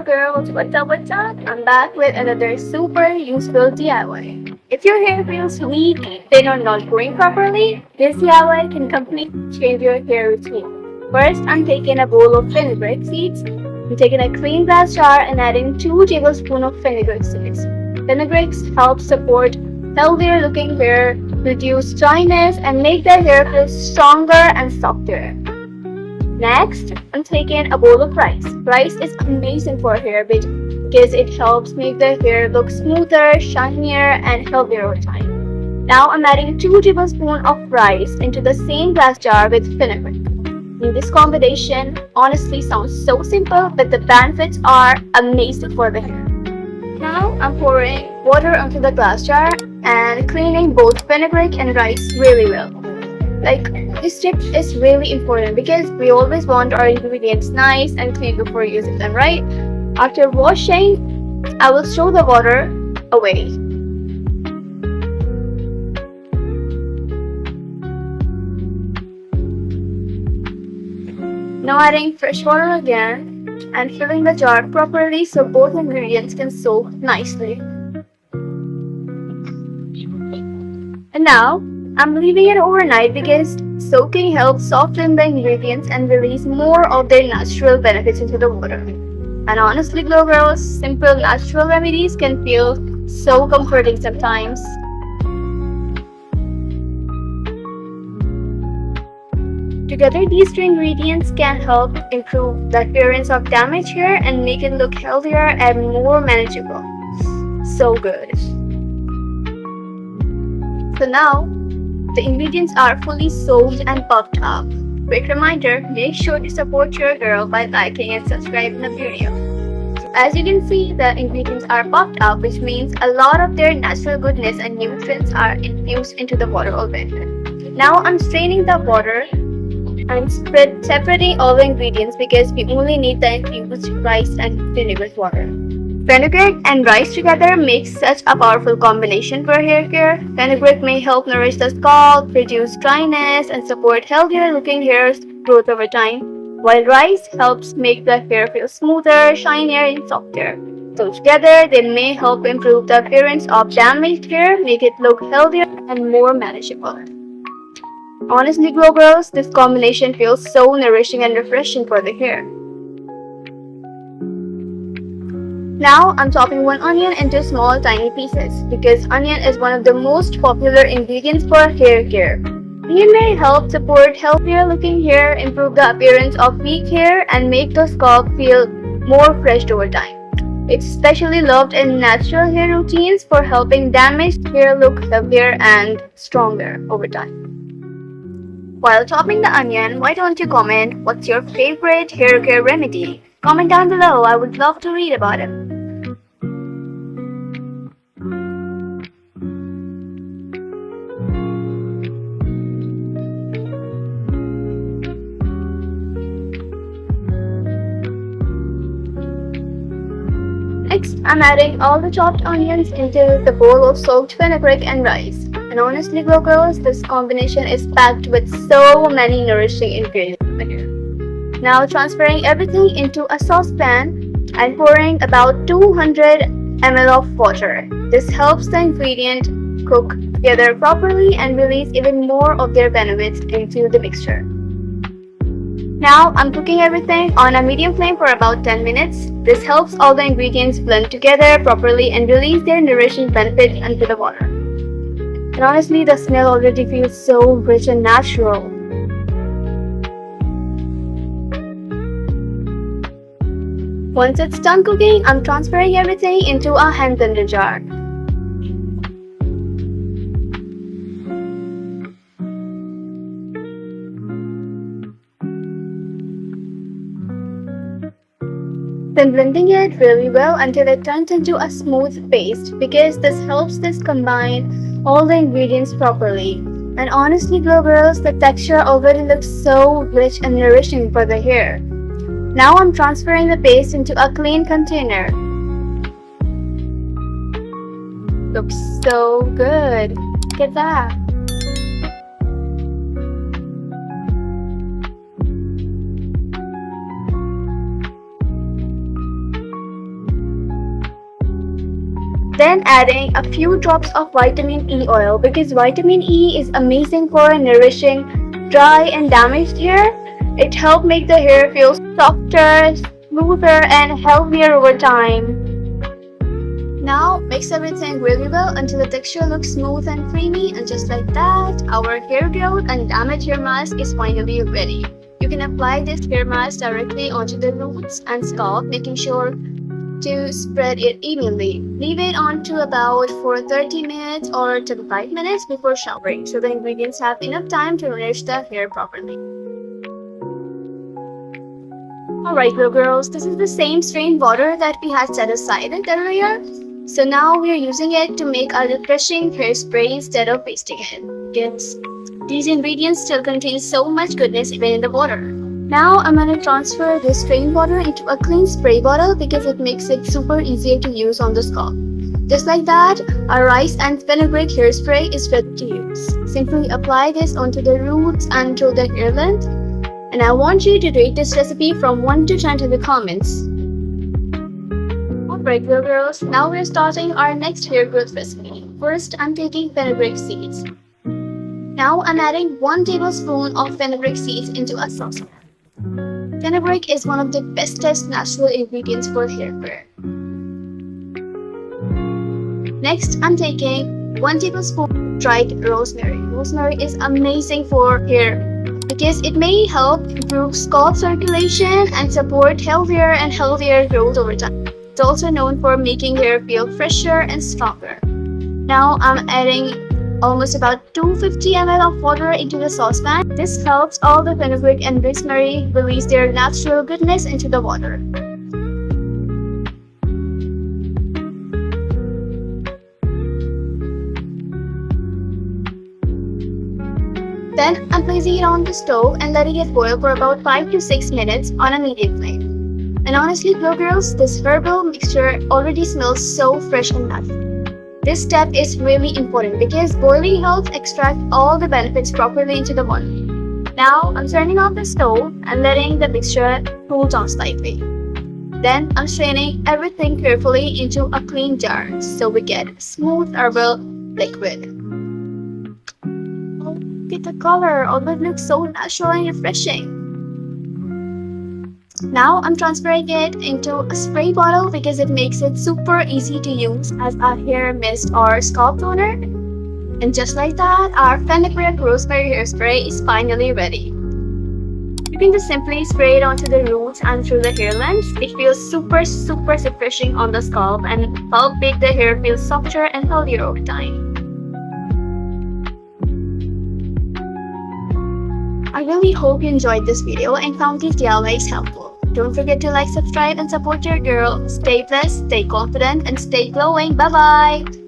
girls, what's up? I'm back with another super useful DIY. If your hair feels weak, thin or not growing properly, this DIY can completely change your hair routine. First, I'm taking a bowl of fenugreek seeds. I'm taking a clean glass jar and adding 2 tablespoons of fenugreek seeds. Fenugreek help support healthier looking hair, reduce dryness, and make the hair feel stronger and softer. Next, I'm taking a bowl of rice. Rice is amazing for hair because it helps make the hair look smoother, shinier, and healthier over time. Now I'm adding 2 tablespoons of rice into the same glass jar with fenugreek. This combination honestly sounds so simple, but the benefits are amazing for the hair. Now I'm pouring water onto the glass jar and cleaning both fenugreek and rice really well. This tip is really important because we always want our ingredients nice and clean before using them, right? After washing, I will throw the water away. Now adding fresh water again and filling the jar properly so both ingredients can soak nicely. And now I'm leaving it overnight because soaking helps soften the ingredients and release more of their natural benefits into the water. And honestly, glow girls, simple natural remedies can feel so comforting sometimes. Together, these 2 ingredients can help improve the appearance of damaged hair and make it look healthier and more manageable. So good. So now, the ingredients are fully soaked and puffed up. Quick reminder, make sure to support your girl by liking and subscribing the video. So as you can see, the ingredients are puffed up, which means a lot of their natural goodness and nutrients are infused into the water already. Now I'm straining the water and separating all the ingredients because we only need the infused rice and fenugreek water. Fenugreek and rice together makes such a powerful combination for hair care. Fenugreek may help nourish the scalp, reduce dryness, and support healthier looking hair's growth over time, while rice helps make the hair feel smoother, shinier, and softer. So together, they may help improve the appearance of damaged hair, make it look healthier and more manageable. Honestly, glow girls, this combination feels so nourishing and refreshing for the hair. Now I'm chopping 1 onion into small tiny pieces because onion is one of the most popular ingredients for hair care. They may help support healthier looking hair, improve the appearance of weak hair, and make the scalp feel more fresh over time. It's especially loved in natural hair routines for helping damaged hair look healthier and stronger over time. While chopping the onion, why don't you comment what's your favorite hair care remedy? Comment down below, I would love to read about it. Next, I'm adding all the chopped onions into the bowl of soaked fenugreek and rice. And honestly, glow girls, this combination is packed with so many nourishing ingredients. Now transferring everything into a saucepan and pouring about 200 ml of water. This helps the ingredient cook together properly and release even more of their benefits into the mixture. Now I'm cooking everything on a medium flame for about 10 minutes. This helps all the ingredients blend together properly and release their nourishing benefits into the water. And honestly, the smell already feels so rich and natural. Once it's done cooking, I'm transferring everything into a hand blender jar. Then blending it really well until it turns into a smooth paste because this helps combine all the ingredients properly. And honestly, glow girls, the texture already looks so rich and nourishing for the hair. Now I'm transferring the paste into a clean container. Looks so good. Look at that. Then adding a few drops of vitamin E oil because vitamin E is amazing for nourishing dry and damaged hair. It helps make the hair feel softer, smoother, and healthier over time. Now mix everything really well until the texture looks smooth and creamy, and just like that, our hair growth and damaged hair mask is finally ready. You can apply this hair mask directly onto the roots and scalp, making sure to spread it evenly. Leave it on to about for 30 minutes or 35 minutes before showering so the ingredients have enough time to nourish the hair properly. Alright little girls, this is the same strained water that we had set aside earlier. So now we are using it to make a refreshing hairspray instead of wasting it. Because these ingredients still contain so much goodness even in the water. Now I'm going to transfer this strained water into a clean spray bottle because it makes it super easier to use on the scalp. Just like that, our rice and fenugreek hairspray is ready to use. Simply apply this onto the roots and to the hair length. And I want you to rate this recipe from 1 to 10 in the comments. Alright little girls, now we're starting our next hair growth recipe. First, I'm taking fenugreek seeds. Now I'm adding 1 tablespoon of fenugreek seeds into a saucepan. Fenugreek is one of the bestest natural ingredients for hair care. Next, I'm taking 1 tablespoon dried rosemary. Rosemary is amazing for hair because it may help improve scalp circulation and support healthier growth over time. It's also known for making hair feel fresher and stronger. Now I'm adding almost about 250 ml of water into the saucepan. This helps all the fenugreek and rosemary release their natural goodness into the water. Then I'm placing it on the stove and letting it boil for about 5 to 6 minutes on a medium flame. And honestly, little girls, this herbal mixture already smells so fresh and nutty. This step is really important because boiling helps extract all the benefits properly into the water. Now I'm turning off the stove and letting the mixture cool down slightly. Then I'm straining everything carefully into a clean jar so we get smooth herbal liquid. Oh, look at the color, all of it looks so natural and refreshing. Now I'm transferring it into a spray bottle because it makes it super easy to use as a hair mist or scalp toner. And just like that, our fenugreek rosemary hairspray is finally ready. You can just simply spray it onto the roots and through the hair lengths. It feels super refreshing on the scalp and help make the hair feel softer and healthier over time. I really hope you enjoyed this video and found these DIYs helpful. Don't forget to like, subscribe, and support your girl. Stay blessed, stay confident, and stay glowing. Bye-bye!